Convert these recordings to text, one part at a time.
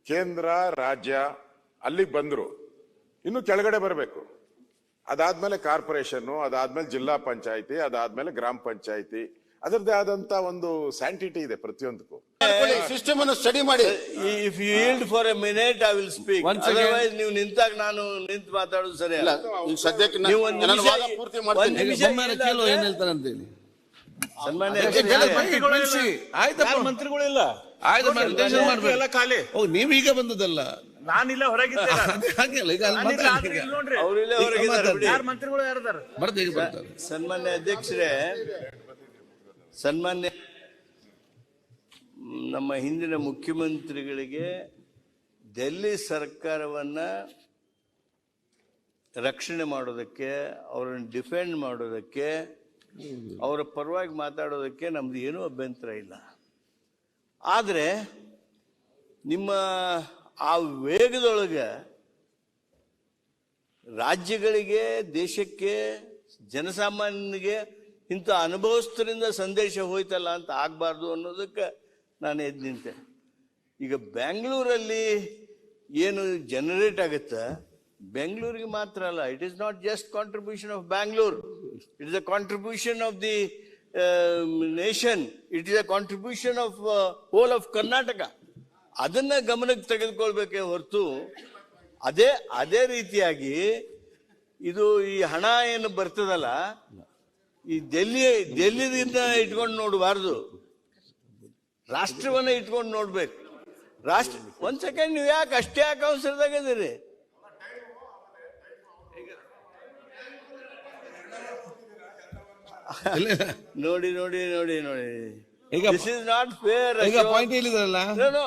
ಕೇಂದ್ರ ರಾಜ್ಯ ಅಲ್ಲಿಗೆ ಬಂದ್ರು, ಇನ್ನು ಕೆಳಗಡೆ ಬರಬೇಕು. ಅದಾದ್ಮೇಲೆ ಕಾರ್ಪೊರೇಷನ್, ಅದಾದ್ಮೇಲೆ ಜಿಲ್ಲಾ ಪಂಚಾಯತಿ, ಅದಾದ್ಮೇಲೆ ಗ್ರಾಮ ಪಂಚಾಯತಿ. ಅದರದ್ದೇ ಆದಂತ ಒಂದು ಸ್ಯಾಂಟಿಟಿ ಇದೆ ಪ್ರತಿಯೊಂದಕ್ಕೂ. ಸಿಸ್ಟಮ್ ಅನ್ನು ಸ್ಟಡಿ ಮಾಡಿ. If you yield for a minute I will speak. Otherwise ನೀವು ನಿಂತಾಗ ನಾನು ನಿಂತು ಮಾತಾಡೋದು ಸರಿ ಅಲ್ಲ. ಈಗ ಸದ್ಯಕ್ಕೆ ನೀವು ಒಂದು ನಾನು ವಾದ ಪೂರ್ತಿ ಮಾಡ್ತೀನಿ. ಏನ್ ಹೇಳ್ತಾರೆ ಅಂತ ಹೇಳಿ. ಸನ್ಮಾನ್ಯ ಮಂತ್ರಿಗಳಿಲ್ಲ, ನೀವ್ ಈಗ ಬಂದದಲ್ಲ, ನಾನಿಲ್ಲ ಹೊರಗಿದ್ದೆ. ಅವರಿಲ್ಲ ಹೊರಗಿದ್ದಾರೆ. ಮಂತ್ರಿಗಳು ಯಾರಿದ್ದಾರೆ? ಸನ್ಮಾನ್ಯ ಅಧ್ಯಕ್ಷರೇ, ಸನ್ಮಾನ್ಯ ನಮ್ಮ ಹಿಂದಿನ ಮುಖ್ಯಮಂತ್ರಿಗಳಿಗೆ ಡೆಲ್ಲಿ ಸರ್ಕಾರವನ್ನ ರಕ್ಷಣೆ ಮಾಡೋದಕ್ಕೆ, ಅವರನ್ನು ಡಿಫೆಂಡ್ ಮಾಡೋದಕ್ಕೆ, ಅವರ ಪರವಾಗಿ ಮಾತಾಡೋದಕ್ಕೆ ನಮ್ದು ಏನೂ ಅಭ್ಯಂತರ ಇಲ್ಲ. ಆದರೆ ನಿಮ್ಮ ಆ ವೇಗದೊಳಗೆ ರಾಜ್ಯಗಳಿಗೆ, ದೇಶಕ್ಕೆ, ಜನಸಾಮಾನ್ಯನಿಗೆ ಇಂಥ ಅನುಭವಸ್ಥರಿಂದ ಸಂದೇಶ ಹೋಯ್ತಲ್ಲ ಅಂತ ಆಗಬಾರ್ದು ಅನ್ನೋದಕ್ಕೆ ನಾನು ಎದ್ದು ನಿಂತೆ. ಈಗ ಬ್ಯಾಂಗ್ಳೂರಲ್ಲಿ ಏನು ಜನರೇಟ್ ಆಗುತ್ತೆ, ಬೆಂಗಳೂರಿಗೆ ಮಾತ್ರ ಅಲ್ಲ, it is not just contribution of Bangalore, it is a contribution of the nation, it is a contribution of whole of Karnataka. ಅದನ್ನ ಗಮನಕ್ಕೆ ತೆಗೆದುಕೊಳ್ಬೇಕೇ ಹೊರತು ಅದೇ ರೀತಿಯಾಗಿ ಇದು ಈ ಹಣ ಏನು ಬರ್ತದಲ್ಲ, ಈ ಡೆಲ್ಲಿದಿಂದ ಇಟ್ಕೊಂಡು ನೋಡಬಾರ್ದು, ರಾಷ್ಟ್ರವನ್ನ ಇಟ್ಕೊಂಡು ನೋಡ್ಬೇಕು. ಒಂದ್ ಸೆಕೆಂಡ್, ನೀವು ಯಾಕೆ ಅವಸರದಾಗದಿರಿ? ನೋಡಿ ನೋಡಿ ನೋಡಿ ನೋಡಿ, this is not fair. Point ಹೇಳಿದ್ರಲ್ಲ. No,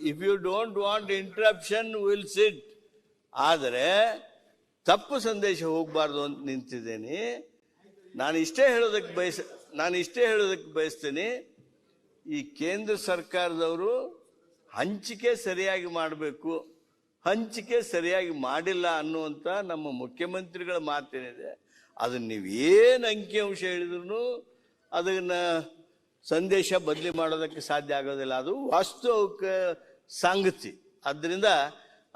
if you don't want interruption, we'll sit. ಆದರೆ ತಪ್ಪು ಸಂದೇಶ ಹೋಗಬಾರ್ದು ಅಂತ ನಿಂತಿದ್ದೇನೆ. ನಾನು ಇಷ್ಟೇ ಹೇಳೋದಕ್ಕೆ ಬಯಸ್ತೇನೆ, ಈ ಕೇಂದ್ರ ಸರ್ಕಾರದವರು ಹಂಚಿಕೆ ಸರಿಯಾಗಿ ಮಾಡಬೇಕು, ಹಂಚಿಕೆ ಸರಿಯಾಗಿ ಮಾಡಿಲ್ಲ ಅನ್ನುವಂಥ ನಮ್ಮ ಮುಖ್ಯಮಂತ್ರಿಗಳ ಮಾತೇನಿದೆ, ಅದನ್ನ ನೀವೇನು ಅಂಕಿಅಂಶ ಹೇಳಿದ್ರು ಅದನ್ನ ಸಂದೇಶ ಬದಲಿ ಮಾಡೋದಕ್ಕೆ ಸಾಧ್ಯ ಆಗೋದಿಲ್ಲ. ಅದು ವಾಸ್ತವಿಕ ಸಂಗತಿ. ಆದ್ದರಿಂದ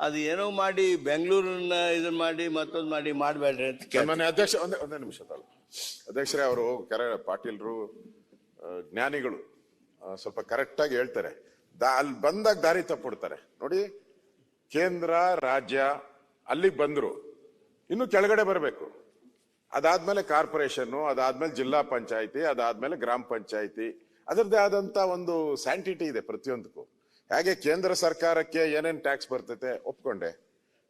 ಅದು ಏನೋ ಮಾಡಿ ಬೆಂಗಳೂರನ್ನ ಇದನ್ನ ಮಾಡಿ ಮತ್ತೊಂದು ಮಾಡಬೇಡ್ರಿ ಅಂತ. ಅಧ್ಯಕ್ಷ, ಒಂದೇ ನಿಮಿಷ ಅಧ್ಯಕ್ಷರೇ, ಅವರು ಪಾಟೀಲ್ರು ಜ್ಞಾನಿಗಳು, ಸ್ವಲ್ಪ ಕರೆಕ್ಟಾಗಿ ಹೇಳ್ತಾರೆ. ಅಲ್ಲಿ ಬಂದಾಗ ದಾರಿ ತಪ್ಪಿಡ್ತಾರೆ ನೋಡಿ. ಕೇಂದ್ರ ರಾಜ್ಯ ಅಲ್ಲಿಗೆ ಬಂದ್ರು, ಇನ್ನು ಕೆಳಗಡೆ ಬರಬೇಕು. ಅದಾದ್ಮೇಲೆ ಕಾರ್ಪೊರೇಷನ್, ಅದಾದ್ಮೇಲೆ ಜಿಲ್ಲಾ ಪಂಚಾಯತಿ, ಅದಾದ್ಮೇಲೆ ಗ್ರಾಮ ಪಂಚಾಯತಿ. ಅದರದ್ದೇ ಆದಂತ ಒಂದು ಸ್ಯಾಂಟಿಟಿ ಇದೆ ಪ್ರತಿಯೊಂದಕ್ಕೂ. ಹಾಗೆ ಕೇಂದ್ರ ಸರ್ಕಾರಕ್ಕೆ ಏನೇನ್ ಟ್ಯಾಕ್ಸ್ ಬರ್ತೈತೆ ಒಪ್ಕೊಂಡೆ,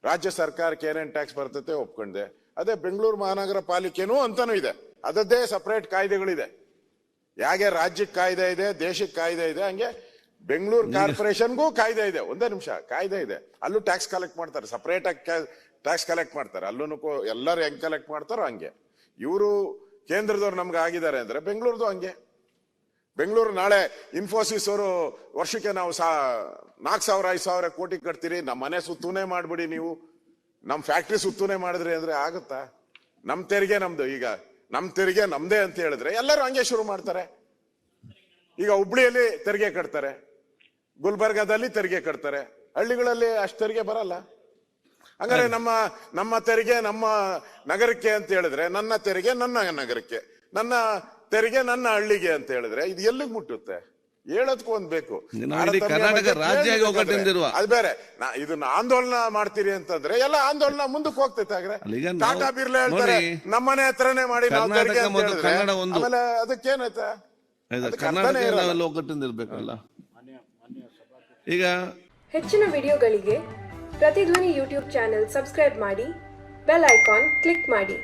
ರಾಜ್ಯ ಸರ್ಕಾರಕ್ಕೆ ಏನೇನ್ ಟ್ಯಾಕ್ಸ್ ಬರ್ತೈತೆ ಒಪ್ಕೊಂಡೆ. ಅದೇ ಬೆಂಗಳೂರು ಮಹಾನಗರ ಪಾಲಿಕೆನೂ ಅಂತಾನೂ ಇದೆ, ಅದರದ್ದೇ ಸಪರೇಟ್ ಕಾಯ್ದೆಗಳಿದೆ. ಹೇಗೆ ರಾಜ್ಯಕ್ಕೆ ಕಾಯ್ದೆ ಇದೆ, ದೇಶಕ್ಕೆ ಕಾಯ್ದೆ ಇದೆ, ಹಂಗೆ ಬೆಂಗಳೂರು ಕಾರ್ಪೊರೇಷನ್ಗೂ ಕಾಯ್ದೆ ಇದೆ. ಒಂದೇ ನಿಮಿಷ, ಕಾಯ್ದೆ ಇದೆ. ಅಲ್ಲೂ ಟ್ಯಾಕ್ಸ್ ಕಲೆಕ್ಟ್ ಮಾಡ್ತಾರೆ, ಸಪರೇಟ್ ಆಗಿ ಟ್ಯಾಕ್ಸ್ ಕಲೆಕ್ಟ್ ಮಾಡ್ತಾರೆ. ಅಲ್ಲೂ ಎಲ್ಲರೂ ಹೆಂಗ್ ಕಲೆಕ್ಟ್ ಮಾಡ್ತಾರೋ ಹಂಗೆ. ಇವರು ಕೇಂದ್ರದವ್ರು ನಮ್ಗೆ ಆಗಿದ್ದಾರೆ ಅಂದ್ರೆ ಬೆಂಗಳೂರ್ದು ಹಂಗೆ. ಬೆಂಗಳೂರು ನಾಳೆ ಇನ್ಫೋಸಿಸ್ ಅವರು ವರ್ಷಕ್ಕೆ ನಾವು 4,000-5,000 ಕೋಟಿ ಕಟ್ತೀರಿ, ನಮ್ಮ ಮನೆ ಸುತ್ತೂನೇ ಮಾಡ್ಬಿಡಿ, ನೀವು ನಮ್ಮ ಫ್ಯಾಕ್ಟ್ರಿ ಸುತ್ತೂನೇ ಮಾಡಿದ್ರಿ ಅಂದ್ರೆ ಆಗುತ್ತಾ? ನಮ್ಮ ತೆರಿಗೆ ನಮ್ದು, ಈಗ ನಮ್ಮ ತೆರಿಗೆ ನಮ್ದೇ ಅಂತ ಹೇಳಿದ್ರೆ ಎಲ್ಲರೂ ಹಂಗೆ ಶುರು ಮಾಡ್ತಾರೆ. ಈಗ ಹುಬ್ಳಿಯಲ್ಲಿ ತೆರಿಗೆ ಕಟ್ತಾರೆ, ಗುಲ್ಬರ್ಗಾದಲ್ಲಿ ತೆರಿಗೆ ಕಟ್ತಾರೆ, ಹಳ್ಳಿಗಳಲ್ಲಿ ಅಷ್ಟು ತೆರಿಗೆ ಬರಲ್ಲ. ಹಂಗಾರೆ ನಮ್ಮ ತೆರಿಗೆ ನಮ್ಮ ನಗರಕ್ಕೆ ಅಂತ ಹೇಳಿದ್ರೆ, ನನ್ನ ತೆರಿಗೆ ನನ್ನ ನಗರಕ್ಕೆ, ನನ್ನ ತೆರಿಗೆ ನನ್ನ ಹಳ್ಳಿಗೆ ಅಂತ ಹೇಳಿದ್ರೆ ಇದು ಎಲ್ಲಿಗೆ ಮುಟ್ಟುತ್ತೆ? ಹೇಳೋದಕ್ಕೂ ಒಂದ್ ಬೇಕು. ಕರ್ನಾಟಕ ರಾಜ್ಯ ಅದು ಬೇರೆ. ಇದನ್ನ ಆಂದೋಲನ ಮಾಡ್ತೀರಿ ಅಂತಂದ್ರೆ ಎಲ್ಲ ಆಂದೋಲನ ಮುಂದಕ್ಕೆ ಹೋಗ್ತೈತೆ. ಆಗ್ರೆ ಟಾಟಾ ಬಿರ್ಲಾ ಹೇಳ್ತಾರೆ ನಮ್ಮನೆ ಹತ್ರನೇ ಮಾಡಿ ನಾವು ತೆರಿಗೆ ಅಂತ ಹೇಳಿದ್ರೆ ಆಮೇಲೆ ಅದಕ್ಕೇನೈತೆ? ಒಗ್ಗಟ್ಟಿಂದ ಇರ್ಬೇಕಲ್ಲ. ಈಗ ಹೆಚ್ಚಿನ ವಿಡಿಯೋಗಳಿಗೆ ಪ್ರತಿಧ್ವನಿ ಯೂಟ್ಯೂಬ್ ಚಾನೆಲ್ ಸಬ್ಸ್ಕ್ರೈಬ್ ಮಾಡಿ, ಬೆಲ್ ಐಕಾನ್ ಕ್ಲಿಕ್ ಮಾಡಿ.